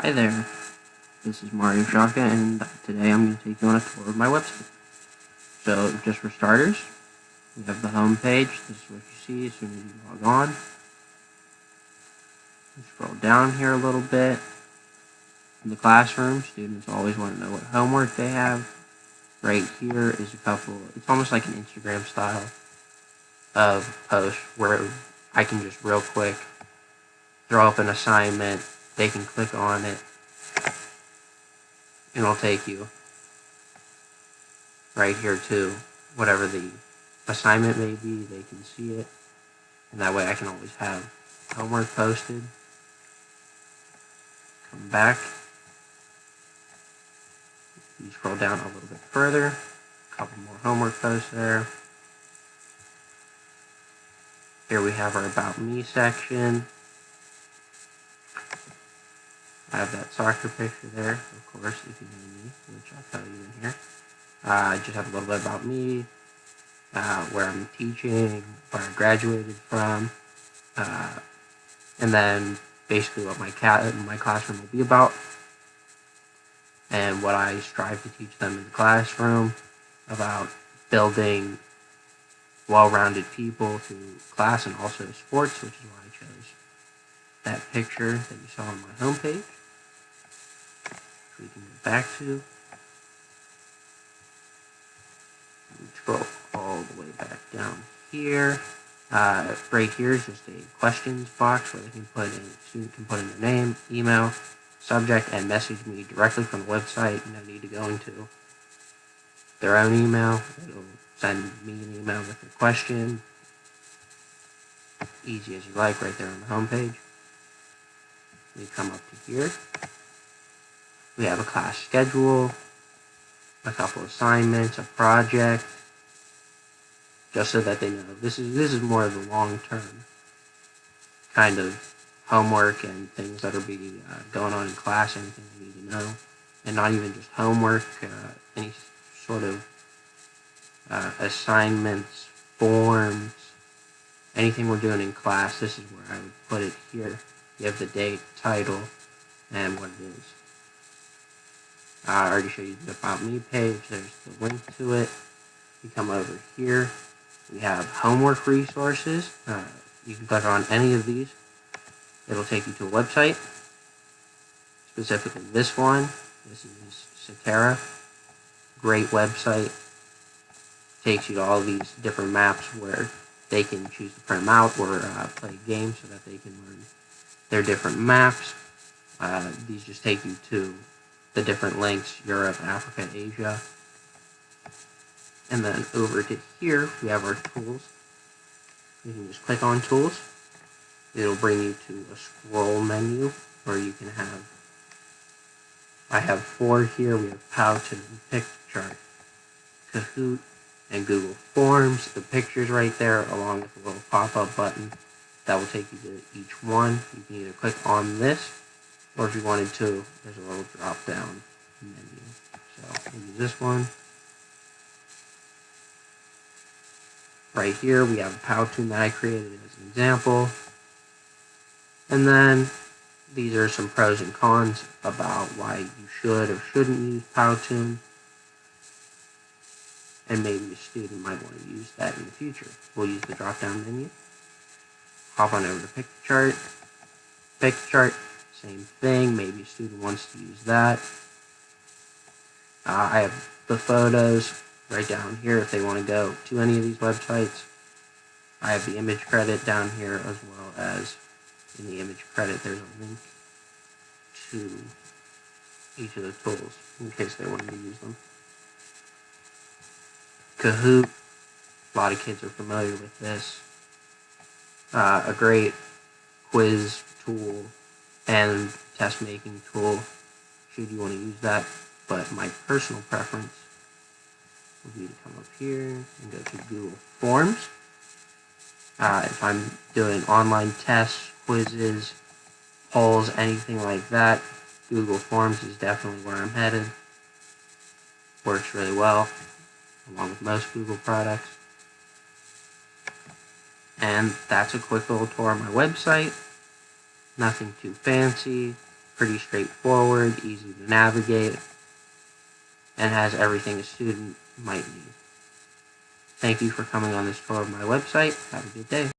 Hi there, this is Mario Shaka, and today I'm going to take you on a tour of my website. So, just for starters, we have the home page. This is what you see as soon as you log on. You scroll down here a little bit. In the classroom, students always want to know what homework they have. Right here is it's almost like an Instagram style of post where I can just real quick throw up an assignment. They can click on it, and it'll take you right here to whatever the assignment may be. They can see it, and that way I can always have homework posted. Come back, you scroll down a little bit further, a couple more homework posts there. Here we have our About Me section. I have that soccer picture there, of course, if you know me, which I'll tell you in here. I just have a little bit about me, where I'm teaching, where I graduated from, and then basically what my classroom will be about, and what I strive to teach them in the classroom about building well-rounded people through class and also sports, which is why I chose that picture that you saw on my homepage. We can go back to. Scroll all the way back down here. Right here is just a questions box where student can put in their name, email, subject, and message me directly from the website. No need to go into their own email. It'll send me an email with a question. Easy as you like, right there on the homepage. We come up to here. We have a class schedule, a couple assignments, a project, just so that they know this is more of the long-term kind of homework and things that are going on in class, anything they need to know, and not even just homework, any sort of assignments, forms, anything we're doing in class. This is where I would put it here. You have the date, title, and what it is. I already showed you the About Me page. There's the link to it. You come over here. We have homework resources. You can click on any of these. It'll take you to a website. Specifically this one. This is Cetera. Great website. Takes you to all these different maps where they can choose to print them out or play games so that they can learn their different maps. These just take you to the different links: Europe, Africa, Asia. And then over to here, we have our tools. You can just click on tools. It'll bring you to a scroll menu where you can I have 4 here. We have Powtoon, Pictochart, Kahoot, and Google Forms. The picture's right there along with a little pop-up button that will take you to each one. You can either click on this, or if you wanted to, there's a little drop-down menu. So we'll use this one. Right here, we have a Powtoon that I created as an example. And then these are some pros and cons about why you should or shouldn't use Powtoon. And maybe a student might want to use that in the future. We'll use the drop-down menu. Hop on over to Pictochart. Pictochart, same thing. Maybe a student wants to use that. I have the photos right down here if they want to go to any of these websites. I have the image credit down here, as well as in the image credit there's a link to each of the tools in case they wanted to use them. Kahoot, a lot of kids are familiar with this. A great quiz tool and test making tool should you want to use that, but my personal preference would be to come up here and go to Google Forms. If I'm doing online tests, quizzes, polls, anything like that, Google Forms is definitely where I'm headed. Works really well, along with most Google products. And that's a quick little tour of my website. Nothing too fancy. pretty straightforward, easy to navigate, and has everything a student might need. Thank you for coming on this tour of my website. Have a good day.